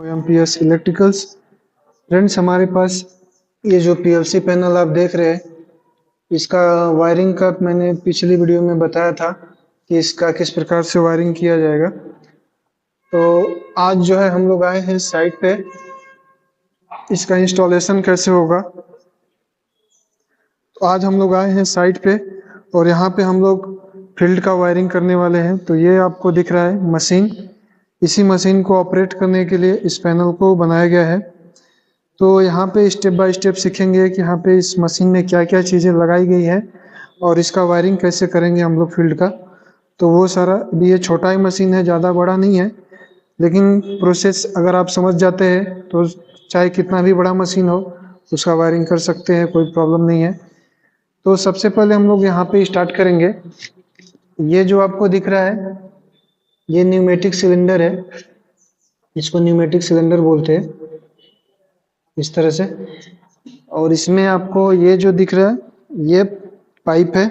MPS electricals. Friends, हमारे पास ये जो पीएलसी पैनल आप देख रहे हैं, इसका वायरिंग का मैंने पिछली वीडियो में बताया था कि इसका किस प्रकार से वायरिंग किया जाएगा। तो आज जो है हम लोग आए हैं साइट पे, इसका इंस्टॉलेशन कैसे होगा। तो आज हम लोग आए हैं साइट पे और यहाँ पे हम लोग फील्ड का वायरिंग करने वाले हैं। तो ये आपको दिख रहा है मशीन, इसी मशीन को ऑपरेट करने के लिए इस पैनल को बनाया गया है। तो यहाँ पे स्टेप बाय स्टेप सीखेंगे कि यहाँ पे इस मशीन में क्या क्या चीज़ें लगाई गई है और इसका वायरिंग कैसे करेंगे हम लोग फील्ड का। तो वो सारा, अभी ये छोटा ही मशीन है, ज़्यादा बड़ा नहीं है, लेकिन प्रोसेस अगर आप समझ जाते हैं तो चाहे कितना भी बड़ा मशीन हो उसका वायरिंग कर सकते हैं, कोई प्रॉब्लम नहीं है। तो सबसे पहले हम लोग यहाँ पे स्टार्ट करेंगे। ये जो आपको दिख रहा है ये न्यूमेटिक सिलेंडर है, इसको न्यूमेटिक सिलेंडर बोलते हैं इस तरह से। और इसमें आपको ये जो दिख रहा है ये पाइप है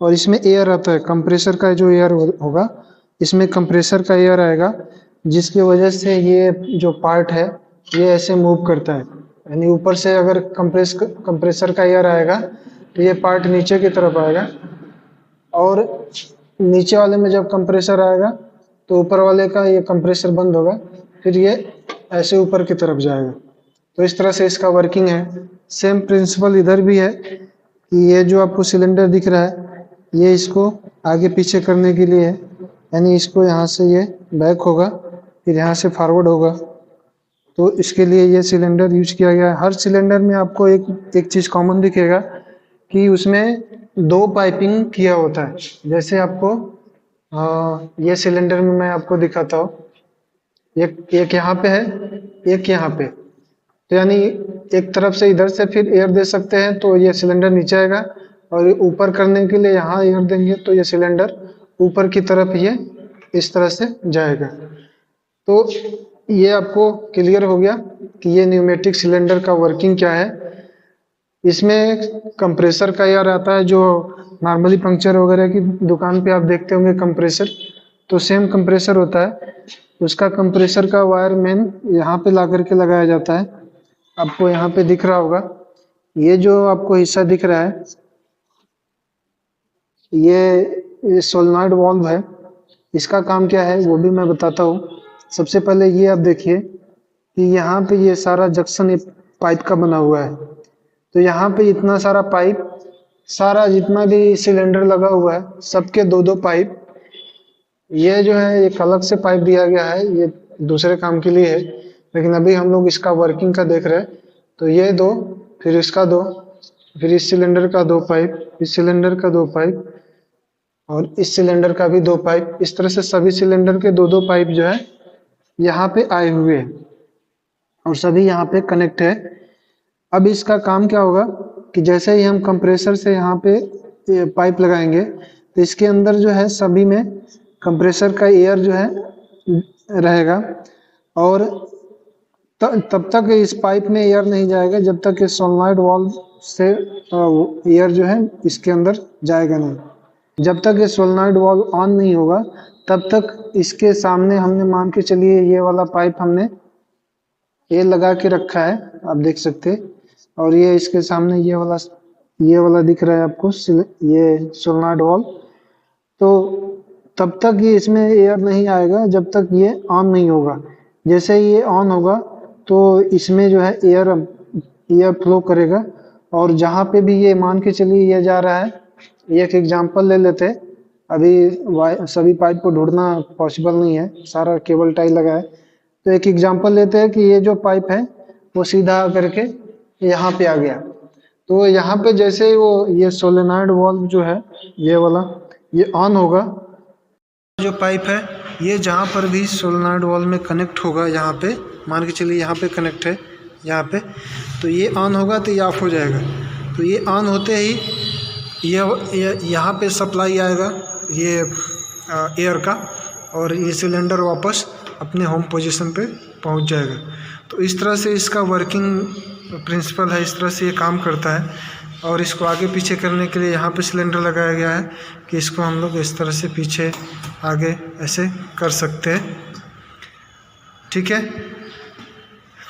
और इसमें एयर आता है, कंप्रेसर का जो एयर होगा इसमें कंप्रेसर का एयर आएगा, जिसकी वजह से ये जो पार्ट है ये ऐसे मूव करता है। यानी ऊपर से अगर कंप्रेसर का एयर आएगा तो ये पार्ट नीचे की तरफ आएगा और नीचे वाले में जब कंप्रेसर आएगा तो ऊपर वाले का ये कंप्रेसर बंद होगा, फिर ये ऐसे ऊपर की तरफ जाएगा। तो इस तरह से इसका वर्किंग है। सेम प्रिंसिपल इधर भी है कि ये जो आपको सिलेंडर दिख रहा है ये इसको आगे पीछे करने के लिए है, यानी इसको यहाँ से ये बैक होगा फिर यहाँ से फॉरवर्ड होगा। तो इसके लिए ये सिलेंडर यूज किया गया है। हर सिलेंडर में आपको एक चीज़ कॉमन दिखेगा कि उसमें दो पाइपिंग किया होता है। जैसे आपको ये सिलेंडर में मैं आपको दिखाता हूँ, एक यहाँ पे है, एक यहाँ पे। तो यानी एक तरफ से इधर से फिर एयर दे सकते हैं तो ये सिलेंडर नीचे आएगा, और ऊपर करने के लिए यहाँ एयर देंगे तो ये सिलेंडर ऊपर की तरफ ये इस तरह से जाएगा। तो ये आपको क्लियर हो गया कि ये न्यूमेटिक सिलेंडर का वर्किंग क्या है। इसमें कंप्रेसर का एयर आता है, जो नॉर्मली पंक्चर वगैरह की दुकान पे आप देखते होंगे कंप्रेसर, तो सेम कंप्रेसर होता है। उसका कंप्रेसर का वायर मेन यहाँ पे ला करके लगाया जाता है। आपको यहाँ पे दिख रहा होगा ये जो आपको हिस्सा दिख रहा है ये सोलेनॉइड वाल्व है। इसका काम क्या है वो भी मैं बताता हूँ। सबसे पहले ये आप देखिए कि यहाँ पे ये सारा जंक्शन पाइप का बना हुआ है। तो यहाँ पे इतना सारा पाइप, सारा जितना भी सिलेंडर लगा हुआ है सबके दो दो पाइप, ये जो है एक अलग से पाइप दिया गया है, ये दूसरे काम के लिए है, लेकिन अभी हम लोग इसका वर्किंग का देख रहे हैं। तो ये दो, फिर इसका दो, फिर इस सिलेंडर का दो पाइप, इस सिलेंडर का दो पाइप और इस सिलेंडर का भी दो पाइप। इस तरह से सभी सिलेंडर के दो दो पाइप जो है यहाँ पे आए हुए हैं और सभी यहाँ पे कनेक्ट है। अब इसका काम क्या होगा कि जैसे ही हम कंप्रेसर से यहाँ पे पाइप लगाएंगे तो इसके अंदर जो है सभी में कंप्रेसर का एयर जो है रहेगा, और तब तक इस पाइप में एयर नहीं जाएगा जब तक इस सोलेनॉइड वाल्व से एयर जो है इसके अंदर जाएगा नहीं। जब तक ये सोलेनॉइड वाल्व ऑन नहीं होगा तब तक इसके सामने हमने, मान के चलिए ये वाला पाइप हमने ये लगा के रखा है, आप देख सकते हैं, और ये इसके सामने ये वाला दिख रहा है आपको, ये सोलेनॉइड वाल्व। तो तब तक ये इसमें एयर नहीं आएगा जब तक ये ऑन नहीं होगा। जैसे ही ये ऑन होगा तो इसमें जो है एयर फ्लो करेगा, और जहाँ पे भी ये, मान के चलिए ये जा रहा है, एक एग्जांपल ले लेते हैं। अभी सभी पाइप को ढूंढना पॉसिबल नहीं है, सारा केबल टाई लगा है। तो एक एग्जांपल लेते हैं कि ये जो पाइप है वो सीधा करके यहाँ पे आ गया। तो यहाँ पे जैसे ही वो ये सोलेनॉइड वाल्व जो है ये वाला ये ऑन होगा, जो पाइप है ये जहाँ पर भी सोलेनॉइड वाल्व में कनेक्ट होगा, यहाँ पे मान के चलिए यहाँ पे कनेक्ट है यहाँ पे, तो ये ऑन होगा तो ये ऑफ हो जाएगा। तो ये ऑन होते ही ये यहाँ पे सप्लाई आएगा ये एयर का, और ये सिलेंडर वापस अपने होम पोजीशन पे पहुँच जाएगा। तो इस तरह से इसका वर्किंग प्रिंसिपल है, इस तरह से ये काम करता है। और इसको आगे पीछे करने के लिए यहाँ पे सिलेंडर लगाया गया है कि इसको हम लोग इस तरह से पीछे आगे ऐसे कर सकते हैं। ठीक है,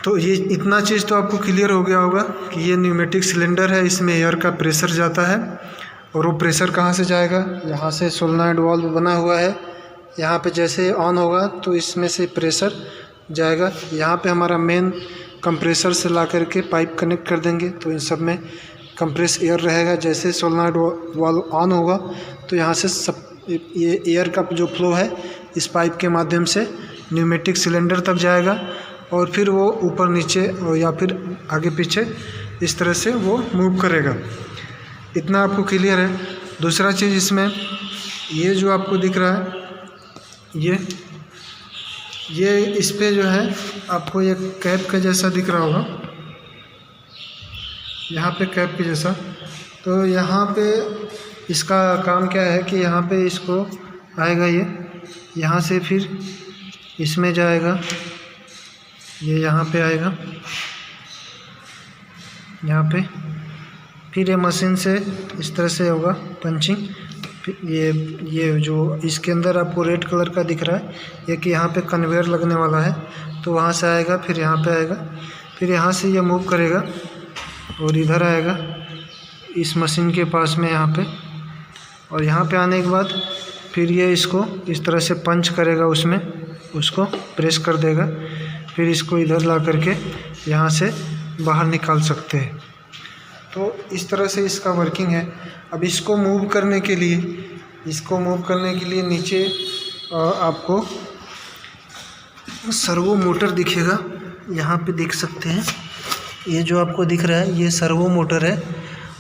तो ये इतना चीज़ तो आपको क्लियर हो गया होगा कि ये न्यूमेटिक सिलेंडर है, इसमें एयर का प्रेशर जाता है और वो प्रेशर कहाँ से जाएगा, यहाँ से सोलेनॉइड वाल्व बना हुआ है, यहाँ पे जैसे ऑन होगा तो इसमें से प्रेशर जाएगा, यहाँ पे हमारा मेन कंप्रेसर से ला करके पाइप कनेक्ट कर देंगे तो इन सब में कंप्रेस एयर रहेगा। जैसे सोलेनॉइड वाल्व ऑन होगा तो यहाँ से सब ये एयर का जो फ्लो है इस पाइप के माध्यम से न्यूमेटिक सिलेंडर तक जाएगा और फिर वो ऊपर नीचे या फिर आगे पीछे इस तरह से वो मूव करेगा। इतना आपको क्लियर है। दूसरा चीज़ इसमें ये जो आपको दिख रहा है ये इस पे जो है आपको एक कैप का जैसा दिख रहा होगा, यहाँ पे कैप के जैसा। तो यहाँ पे इसका काम क्या है कि यहाँ पे इसको आएगा, ये यहाँ से फिर इसमें जाएगा, ये यहाँ पे आएगा, यहाँ पे फिर ये मशीन से इस तरह से होगा पंचिंग। ये जो इसके अंदर आपको रेड कलर का दिख रहा है ये कि यहाँ पे कन्वेयर लगने वाला है, तो वहाँ से आएगा फिर यहाँ पे आएगा, फिर यहाँ से ये मूव करेगा और इधर आएगा इस मशीन के पास में यहाँ पे, और यहाँ पे आने के बाद फिर ये इसको इस तरह से पंच करेगा, उसमें उसको प्रेस कर देगा, फिर इसको इधर ला करके यहाँ से बाहर निकाल सकते हैं। तो इस तरह से इसका वर्किंग है। अब इसको मूव करने के लिए नीचे आपको सर्वो मोटर दिखेगा, यहाँ पे देख सकते हैं, ये जो आपको दिख रहा है ये सर्वो मोटर है।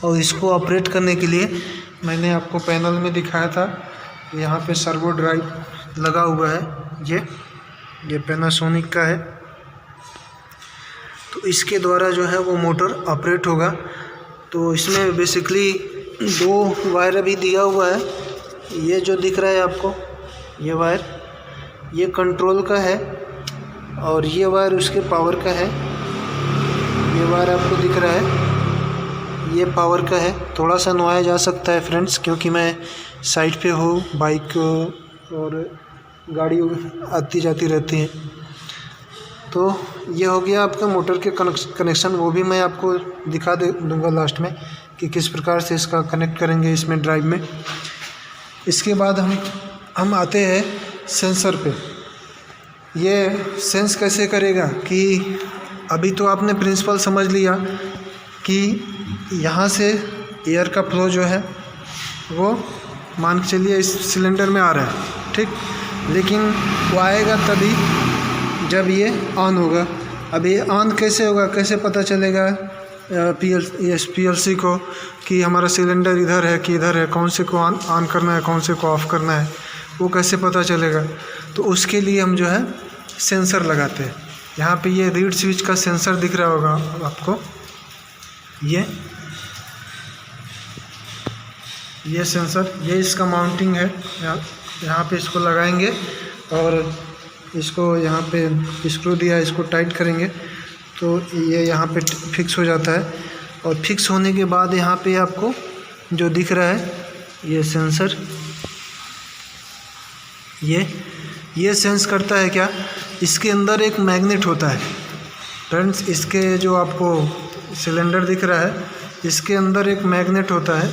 और इसको ऑपरेट करने के लिए मैंने आपको पैनल में दिखाया था, यहाँ पे सर्वो ड्राइव लगा हुआ है, ये पैनासोनिक का है। तो इसके द्वारा जो है वो मोटर ऑपरेट होगा। तो इसमें बेसिकली 2 वायर अभी दिया हुआ है, ये जो दिख रहा है आपको ये वायर ये कंट्रोल का है और ये वायर उसके पावर का है। ये वायर आपको दिख रहा है ये पावर का है। थोड़ा सा नुआया जा सकता है फ्रेंड्स, क्योंकि मैं साइड पे हूँ, बाइक और गाड़ी आती जाती रहती हैं। तो ये हो गया आपका मोटर के कनेक्शन, वो भी मैं आपको दिखा दूँगा लास्ट में कि किस प्रकार से इसका कनेक्ट करेंगे इसमें ड्राइव में। इसके बाद हम आते हैं सेंसर पे। ये सेंस कैसे करेगा कि अभी तो आपने प्रिंसिपल समझ लिया कि यहाँ से एयर का फ्लो जो है वो मान के चलिए इस सिलेंडर में आ रहा है, ठीक, लेकिन वो आएगा तभी जब ये ऑन होगा। अब ये ऑन कैसे होगा, कैसे पता चलेगा पीएलसी को कि हमारा सिलेंडर इधर है कि इधर है, कौन से को ऑन करना है कौन से को ऑफ़ करना है, वो कैसे पता चलेगा। तो उसके लिए हम जो है सेंसर लगाते हैं। यहाँ पे ये रीड स्विच का सेंसर दिख रहा होगा आपको, ये सेंसर, ये इसका माउंटिंग है। यहाँ पे इसको लगाएंगे और इसको यहाँ पे स्क्रू दिया, इसको टाइट करेंगे तो ये यहाँ पे फिक्स हो जाता है। और फिक्स होने के बाद यहाँ पे आपको जो दिख रहा है ये सेंसर, ये सेंस करता है क्या, इसके अंदर एक मैग्नेट होता है फ्रेंड्स। इसके जो आपको सिलेंडर दिख रहा है इसके अंदर एक मैग्नेट होता है।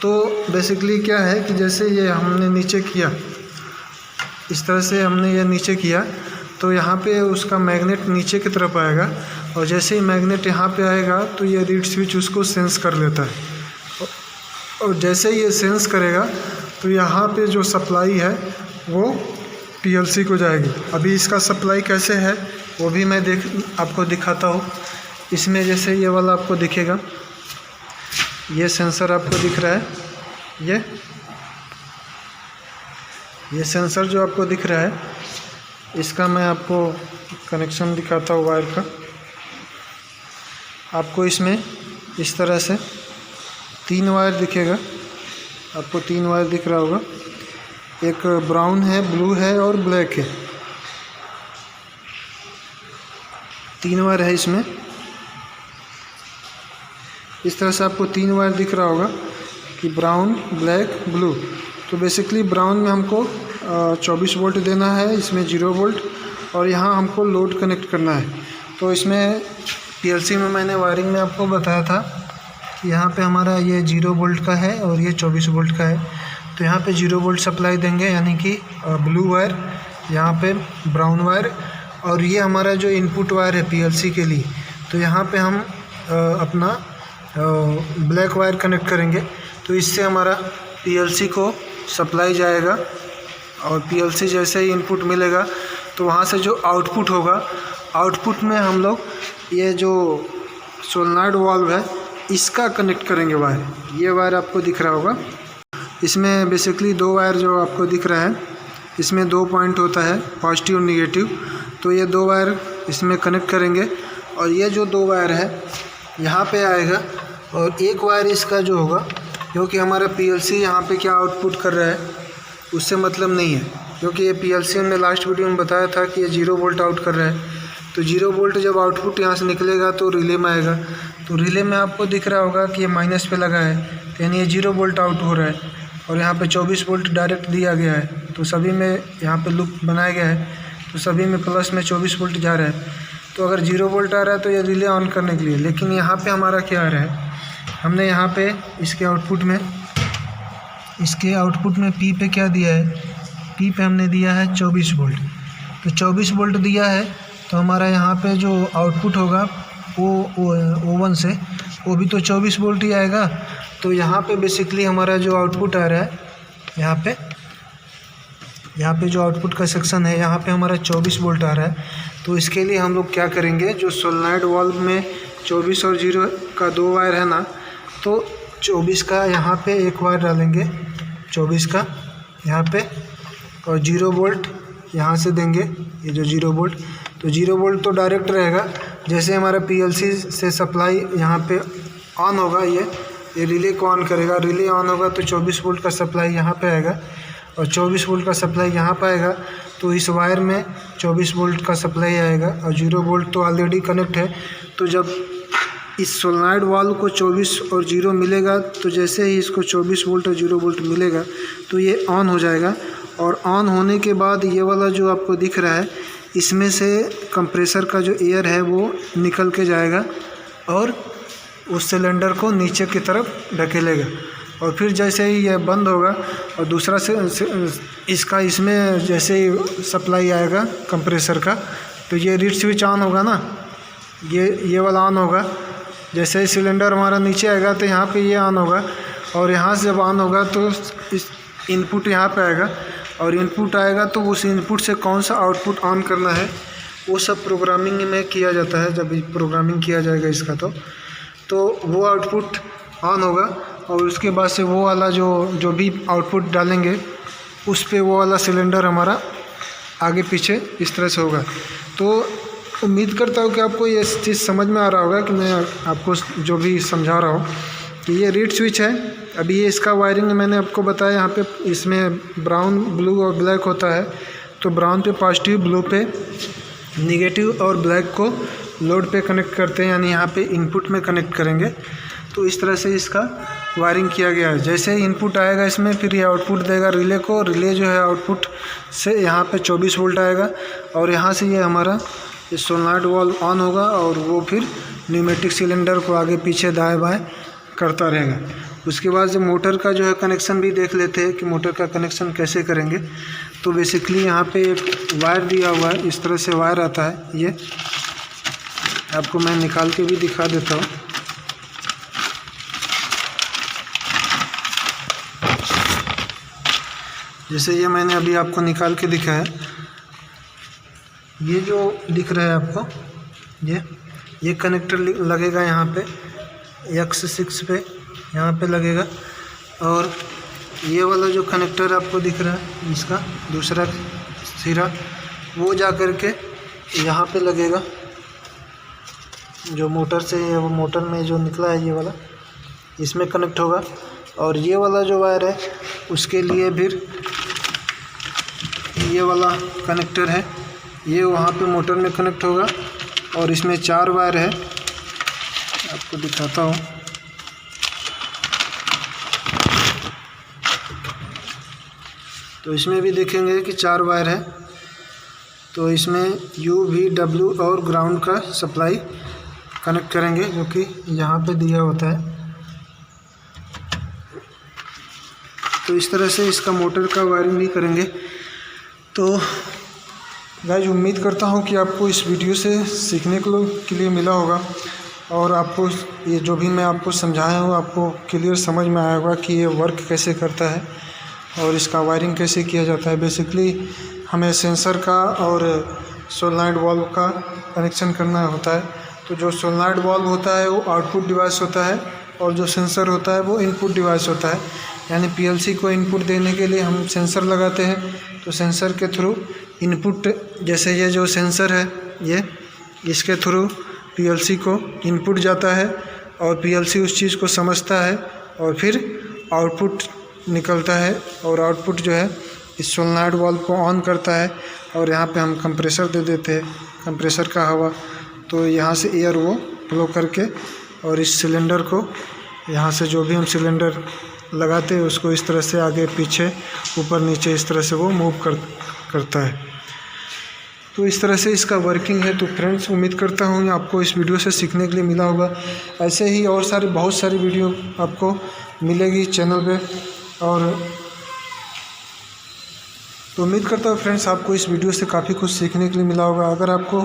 तो बेसिकली क्या है कि जैसे ये हमने नीचे किया, इस तरह से हमने ये नीचे किया तो यहाँ पे उसका मैग्नेट नीचे की तरफ आएगा, और जैसे ही मैग्नेट यहाँ पे आएगा तो ये रीड स्विच उसको सेंस कर लेता है। और जैसे ही ये सेंस करेगा तो यहाँ पे जो सप्लाई है वो पीएलसी को जाएगी। अभी इसका सप्लाई कैसे है वो भी मैं आपको दिखाता हूँ। इसमें जैसे ये वाला आपको दिखेगा, ये सेंसर आपको दिख रहा है, ये सेंसर जो आपको दिख रहा है इसका मैं आपको कनेक्शन दिखाता हूँ वायर का। आपको इसमें इस तरह से 3 वायर दिखेगा, आपको 3 वायर दिख रहा होगा, एक ब्राउन है, ब्लू है और ब्लैक है। 3 वायर है इसमें, इस तरह से आपको 3 वायर दिख रहा होगा कि ब्राउन, ब्लैक, ब्लू। तो बेसिकली ब्राउन में हमको 24 वोल्ट देना है, इसमें 0 वोल्ट, और यहाँ हमको लोड कनेक्ट करना है। तो इसमें पीएलसी में मैंने वायरिंग में आपको बताया था कि यहाँ पे हमारा ये 0 वोल्ट का है और ये 24 वोल्ट का है। तो यहाँ पे 0 वोल्ट सप्लाई देंगे, यानी कि ब्लू वायर, यहाँ पे ब्राउन वायर, और ये हमारा जो इनपुट वायर है पीएलसी के लिए, तो यहाँ पे हम अपना ब्लैक वायर कनेक्ट करेंगे। तो इससे हमारा पीएलसी को सप्लाई जाएगा और पीएलसी जैसे ही इनपुट मिलेगा तो वहाँ से जो आउटपुट होगा, आउटपुट में हम लोग ये जो सोलेनॉइड वाल्व है इसका कनेक्ट करेंगे वायर। ये वायर आपको दिख रहा होगा, इसमें बेसिकली 2 वायर जो आपको दिख रहा है, इसमें 2 पॉइंट होता है, पॉजिटिव और निगेटिव। तो ये 2 वायर इसमें कनेक्ट करेंगे और ये जो 2 वायर है यहाँ पे आएगा, और एक वायर इसका जो होगा, क्योंकि हमारा पीएलसी यहाँ पे क्या आउटपुट कर रहा है उससे मतलब नहीं है, क्योंकि ये पीएलसी हमने लास्ट वीडियो में बताया था कि ये 0 वोल्ट आउट कर रहा है। तो 0 वोल्ट जब आउटपुट यहाँ से निकलेगा तो रिले में आएगा। तो रिले में आपको दिख रहा होगा कि ये माइनस पे लगा है, तो यानी ये 0 वोल्ट आउट हो रहा है, और यहाँ पे 24 वोल्ट डायरेक्ट दिया गया है। तो सभी में यहाँ पे लूप बनाया गया है, तो सभी में प्लस में 24 वोल्ट जा रहा है। तो अगर 0 वोल्ट आ रहा है तो ये रिले ऑन करने के लिए, लेकिन यहाँ पे हमारा क्या आ रहा है, हमने यहाँ पे इसके आउटपुट में पी पे क्या दिया है, पी पे हमने दिया है 24 वोल्ट। तो 24 वोल्ट दिया है तो हमारा यहाँ पे जो आउटपुट होगा वो ओवन से वो भी तो 24 वोल्ट ही आएगा। तो यहाँ पे बेसिकली हमारा जो आउटपुट आ रहा है, यहाँ पे जो आउटपुट का सेक्शन है, यहाँ पे हमारा 24 वोल्ट आ रहा है। तो इसके लिए हम लोग क्या करेंगे, जो सोलेनॉइड वाल्व में 24 और 0 का 2 वायर है ना, तो 24 का यहाँ पे एक वायर डालेंगे, 24 का यहाँ पे, और 0 वोल्ट यहाँ से देंगे, ये जो 0 वोल्ट। तो 0 वोल्ट तो डायरेक्ट रहेगा, जैसे हमारा पीएलसी से सप्लाई यहाँ पे ऑन होगा, ये रिले को ऑन करेगा, रिले ऑन होगा तो 24 वोल्ट का सप्लाई यहाँ पे आएगा, और 24 वोल्ट का सप्लाई यहाँ पे आएगा। तो इस वायर में 24 वोल्ट का सप्लाई आएगा, और 0 वोल्ट तो ऑलरेडी कनेक्ट है। तो जब इस सोलेनॉइड वाल्व को 24 और 0 मिलेगा, तो जैसे ही इसको 24 वोल्ट और 0 वोल्ट मिलेगा तो ये ऑन हो जाएगा। और ऑन होने के बाद ये वाला जो आपको दिख रहा है, इसमें से कंप्रेसर का जो एयर है वो निकल के जाएगा और उस सिलेंडर को नीचे की तरफ ढकेलेगा। और फिर जैसे ही ये बंद होगा और दूसरा से इसका इसमें जैसे ही सप्लाई आएगा कंप्रेसर का, तो ये रीड स्विच ऑन होगा ना, ये वाला ऑन होगा। जैसे ही सिलेंडर हमारा नीचे आएगा तो यहाँ पे ये ऑन होगा, और यहाँ से जब ऑन होगा तो इस इनपुट यहाँ पे आएगा, और इनपुट आएगा तो उस इनपुट से कौन सा आउटपुट ऑन करना है वो सब प्रोग्रामिंग में किया जाता है। जब प्रोग्रामिंग किया जाएगा इसका तो वो आउटपुट ऑन होगा, और उसके बाद से वो वाला जो भी आउटपुट डालेंगे उस पे वो वाला सिलेंडर हमारा आगे पीछे इस तरह से होगा। तो उम्मीद करता हूँ कि आपको ये चीज़ समझ में आ रहा होगा कि मैं आपको जो भी समझा रहा हूँ कि ये रीड स्विच है। अभी ये इसका वायरिंग मैंने आपको बताया, यहाँ पे इसमें ब्राउन, ब्लू और ब्लैक होता है। तो ब्राउन पे पॉजिटिव, ब्लू पे निगेटिव, और ब्लैक को लोड पे कनेक्ट करते हैं, यानी यहाँ पे इनपुट में कनेक्ट करेंगे। तो इस तरह से इसका वायरिंग किया गया है। जैसे ही इनपुट आएगा इसमें, फिर ये आउटपुट देगा रिले को, रिले जो है आउटपुट से यहाँ पे 24 वोल्ट आएगा, और यहाँ से ये हमारा ये सोलेनॉइड वाल्व ऑन होगा, और वो फिर न्यूमेटिक सिलेंडर को आगे पीछे दाएं बाएं करता रहेगा। उसके बाद जो मोटर का जो है कनेक्शन भी देख लेते हैं कि मोटर का कनेक्शन कैसे करेंगे। तो बेसिकली यहाँ पे एक वायर दिया हुआ है, इस तरह से वायर आता है। ये आपको मैं निकाल के भी दिखा देता हूँ। जैसे ये मैंने अभी आपको निकाल के दिखाया, ये जो दिख रहा है आपको, ये कनेक्टर लगेगा यहाँ पे X6 पे, यहाँ पे लगेगा। और ये वाला जो कनेक्टर आपको दिख रहा है, इसका दूसरा सिरा, वो जा कर के यहाँ पे लगेगा, जो मोटर से, वो मोटर में जो निकला है ये वाला, इसमें कनेक्ट होगा। और ये वाला जो वायर है उसके लिए फिर ये वाला कनेक्टर है, ये वहाँ पे मोटर में कनेक्ट होगा। और इसमें 4 वायर है, आपको दिखाता हूँ। तो इसमें भी देखेंगे कि 4 वायर है। तो इसमें UV, W और ग्राउंड का सप्लाई कनेक्ट करेंगे, जो कि यहाँ पे दिया होता है। तो इस तरह से इसका मोटर का वायरिंग भी करेंगे। तो गाइस, उम्मीद करता हूँ कि आपको इस वीडियो से सीखने के लिए मिला होगा, और आपको ये जो भी मैं आपको समझाया हूँ आपको क्लियर समझ में आया होगा कि ये वर्क कैसे करता है और इसका वायरिंग कैसे किया जाता है। बेसिकली हमें सेंसर का और सोलेनॉइड वाल्व का कनेक्शन करना होता है। तो जो सोलेनॉइड वाल्व होता है वो आउटपुट डिवाइस होता है, और जो सेंसर होता है वो इनपुट डिवाइस होता है। यानी PLC को इनपुट देने के लिए हम सेंसर लगाते हैं, तो सेंसर के थ्रू इनपुट, जैसे ये जो सेंसर है ये, इसके थ्रू PLC को इनपुट जाता है और PLC उस चीज़ को समझता है और फिर आउटपुट निकलता है, और आउटपुट जो है इस सोलेनॉइड वाल्व को ऑन करता है, और यहाँ पे हम कंप्रेसर दे देते हैं, कंप्रेसर का हवा। तो यहाँ से एयर वो फ्लो करके और इस सिलेंडर को, यहाँ से जो भी हम सिलेंडर लगाते हैं उसको इस तरह से आगे पीछे ऊपर नीचे इस तरह से वो मूव करता है। तो इस तरह से इसका वर्किंग है। तो फ्रेंड्स, उम्मीद करता हूँ आपको इस वीडियो से सीखने के लिए मिला होगा। ऐसे ही और बहुत सारी वीडियो आपको मिलेगी चैनल पे, और तो उम्मीद करता हूँ फ्रेंड्स आपको इस वीडियो से काफ़ी कुछ सीखने के लिए मिला होगा। अगर आपको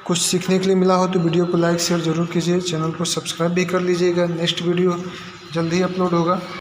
कुछ सीखने के लिए मिला हो तो वीडियो को लाइक शेयर ज़रूर कीजिए, चैनल को सब्सक्राइब भी कर लीजिएगा। नेक्स्ट वीडियो जल्दी ही अपलोड होगा।